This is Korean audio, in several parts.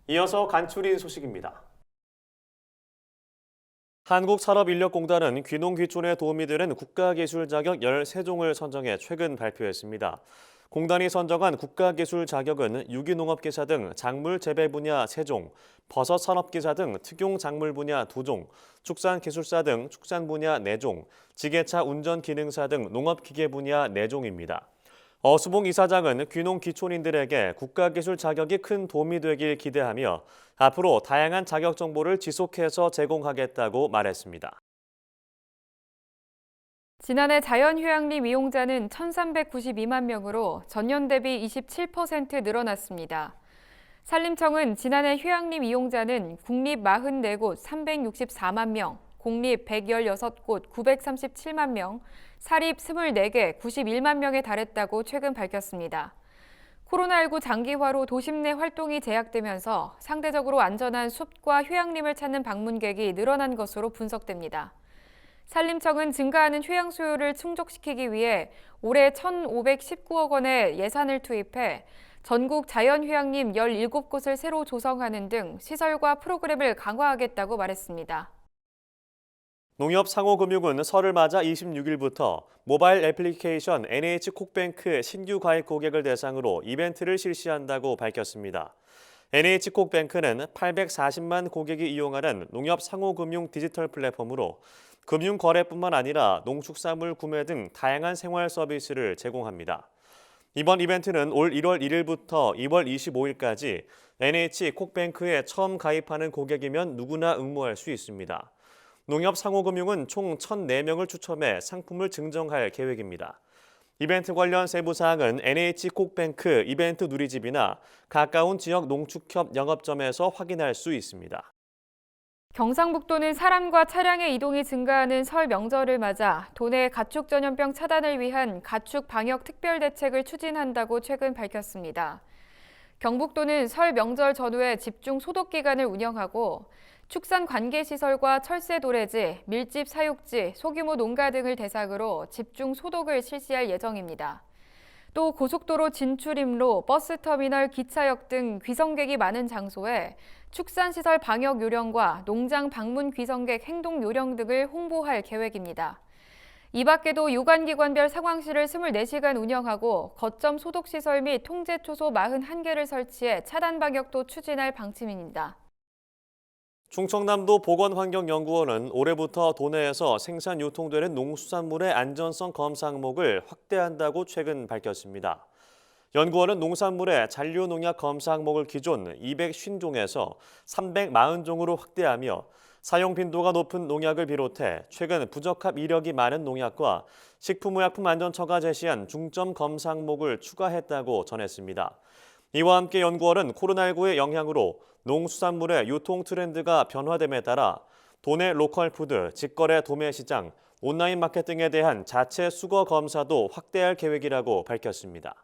이어서 간추린 소식입니다. 한국산업인력공단은 귀농귀촌에 도움이 되는 국가기술 자격 13종을 선정해 최근 발표했습니다. 공단이 선정한 국가기술 자격은 유기농업기사 등 작물 재배 분야 3종, 버섯산업기사 등 특용 작물 분야 2종, 축산기술사 등 축산 분야 4종, 지게차 운전기능사 등 농업기계 분야 4종입니다. 어수봉 이사장은 귀농 귀촌인들에게 국가기술 자격이 큰 도움이 되길 기대하며 앞으로 다양한 자격 정보를 지속해서 제공하겠다고 말했습니다. 지난해 자연휴양림 이용자는 1,392만 명으로 전년 대비 27% 늘어났습니다. 산림청은 지난해 휴양림 이용자는 국립 44곳 364만 명, 공립 116곳 937만 명, 사립 24개 91만 명에 달했다고 최근 밝혔습니다. 코로나19 장기화로 도심 내 활동이 제약되면서 상대적으로 안전한 숲과 휴양림을 찾는 방문객이 늘어난 것으로 분석됩니다. 산림청은 증가하는 휴양 수요를 충족시키기 위해 올해 1,519억 원의 예산을 투입해 전국 자연휴양림 17곳을 새로 조성하는 등 시설과 프로그램을 강화하겠다고 말했습니다. 농협상호금융은 설을 맞아 26일부터 모바일 애플리케이션 NH콕뱅크 신규 가입 고객을 대상으로 이벤트를 실시한다고 밝혔습니다. NH콕뱅크는 840만 고객이 이용하는 농협상호금융 디지털 플랫폼으로 금융거래뿐만 아니라 농축산물 구매 등 다양한 생활 서비스를 제공합니다. 이번 이벤트는 올 1월 1일부터 2월 25일까지 NH콕뱅크에 처음 가입하는 고객이면 누구나 응모할 수 있습니다. 농협상호금융은 총 1,004명을 추첨해 상품을 증정할 계획입니다. 이벤트 관련 세부 사항은 NH콕뱅크 이벤트 누리집이나 가까운 지역 농축협 영업점에서 확인할 수 있습니다. 경상북도는 사람과 차량의 이동이 증가하는 설 명절을 맞아 도내 가축 전염병 차단을 위한 가축 방역 특별 대책을 추진한다고 최근 밝혔습니다. 경북도는 설 명절 전후에 집중 소독 기간을 운영하고 축산 관계 시설과 철새 도래지, 밀집 사육지, 소규모 농가 등을 대상으로 집중 소독을 실시할 예정입니다. 또 고속도로 진출입로, 버스터미널, 기차역 등 귀성객이 많은 장소에 축산시설 방역 요령과 농장 방문 귀성객 행동 요령 등을 홍보할 계획입니다. 이 밖에도 유관기관별 상황실을 24시간 운영하고 거점 소독시설 및 통제초소 41개를 설치해 차단 방역도 추진할 방침입니다. 충청남도 보건환경연구원은 올해부터 도내에서 생산 유통되는 농수산물의 안전성 검사 항목을 확대한다고 최근 밝혔습니다. 연구원은 농산물의 잔류농약 검사 항목을 기존 250종에서 340종으로 확대하며 사용 빈도가 높은 농약을 비롯해 최근 부적합 이력이 많은 농약과 식품의약품안전처가 제시한 중점 검사 항목을 추가했다고 전했습니다. 이와 함께 연구원은 코로나19의 영향으로 농수산물의 유통 트렌드가 변화됨에 따라 도내 로컬푸드, 직거래 도매 시장, 온라인 마켓 등에 대한 자체 수거 검사도 확대할 계획이라고 밝혔습니다.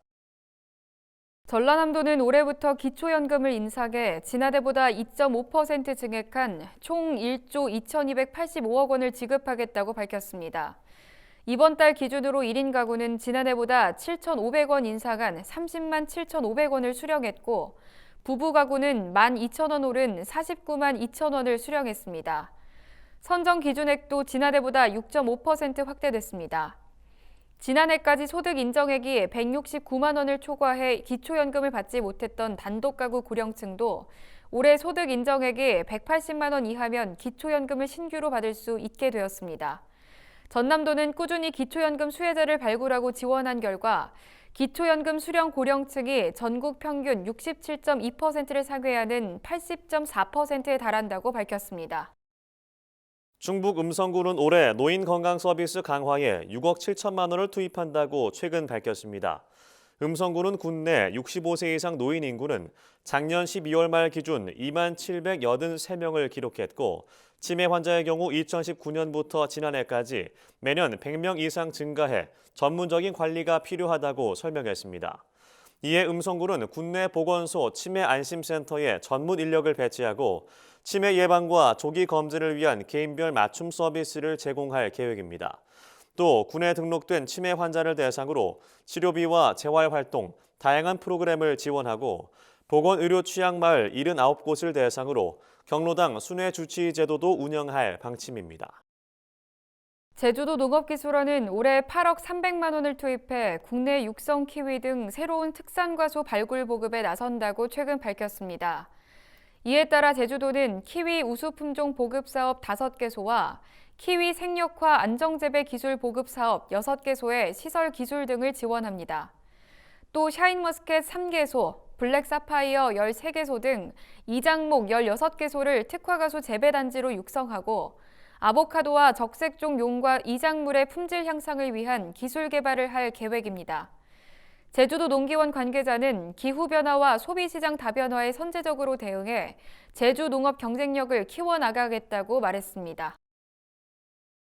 전라남도는 올해부터 기초연금을 인상해 지난해보다 2.5% 증액한 총 1조 2,285억 원을 지급하겠다고 밝혔습니다. 이번 달 기준으로 1인 가구는 지난해보다 7,500원 인상한 30만 7,500원을 수령했고 부부 가구는 12,000원 오른 49만 2,000원을 수령했습니다. 선정 기준액도 지난해보다 6.5% 확대됐습니다. 지난해까지 소득 인정액이 169만 원을 초과해 기초연금을 받지 못했던 단독가구 고령층도 올해 소득 인정액이 180만 원 이하면 기초연금을 신규로 받을 수 있게 되었습니다. 전남도는 꾸준히 기초연금 수혜자를 발굴하고 지원한 결과 기초연금 수령 고령층이 전국 평균 67.2%를 상회하는 80.4%에 달한다고 밝혔습니다. 충북 음성군은 올해 노인 건강 서비스 강화에 6억 7천만 원을 투입한다고 최근 밝혔습니다. 음성군은 군 내 65세 이상 노인 인구는 작년 12월 말 기준 2만 783명을 기록했고 치매 환자의 경우 2019년부터 지난해까지 매년 100명 이상 증가해 전문적인 관리가 필요하다고 설명했습니다. 이에 음성군은 군내 보건소 치매 안심센터에 전문 인력을 배치하고 치매 예방과 조기 검진을 위한 개인별 맞춤 서비스를 제공할 계획입니다. 또 군에 등록된 치매 환자를 대상으로 치료비와 재활활동, 다양한 프로그램을 지원하고 보건의료취약마을 79곳을 대상으로 경로당 순회 주치 제도도 운영할 방침입니다. 제주도 농업기술원은 올해 8억 300만 원을 투입해 국내 육성 키위 등 새로운 특산과소 발굴 보급에 나선다고 최근 밝혔습니다. 이에 따라 제주도는 키위 우수 품종 보급 사업 5개소와 키위 생력화 안정재배 기술 보급 사업 6개소의 시설 기술 등을 지원합니다. 또 샤인머스켓 3개소, 블랙 사파이어 13개소 등 이장목 16개소를 특화가소 재배단지로 육성하고 아보카도와 적색종 용과 이작물의 품질 향상을 위한 기술 개발을 할 계획입니다. 제주도 농기원 관계자는 기후변화와 소비시장 다변화에 선제적으로 대응해 제주 농업 경쟁력을 키워나가겠다고 말했습니다.